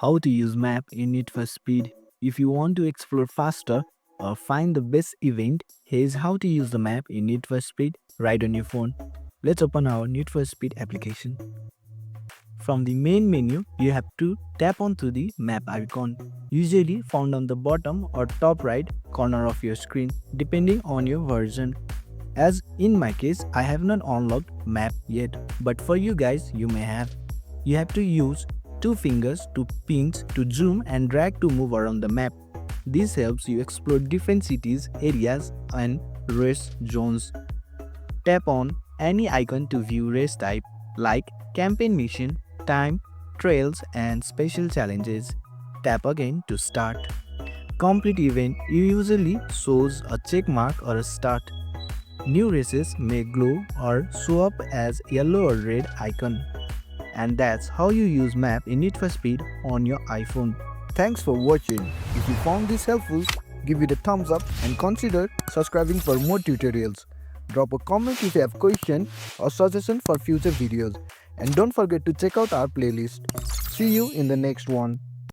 How to use map in Need for Speed. If you want to explore faster or find the best event, here's how to use the map in Need for Speed right on your phone. Let's open our Need for Speed application. From the main menu, you have to tap onto the map icon, usually found on the bottom or top right corner of your screen, depending on your version. As in my case, I have not unlocked map yet, but for you guys, you may have. You have to use two fingers to pinch to zoom and drag to move around the map. This helps you explore different cities, areas, and race zones. Tap on any icon to view race type like campaign mission, time, trails, and special challenges. Tap again to start. Complete event usually shows a check mark or a start. New races may glow or show up as yellow or red icon. And that's how you use map in Need for Speed on your iPhone. Thanks for watching. If you found this helpful, give it a thumbs up and consider subscribing for more tutorials. Drop a comment if you have question or suggestion for future videos. And don't forget to check out our playlist. See you in the next one.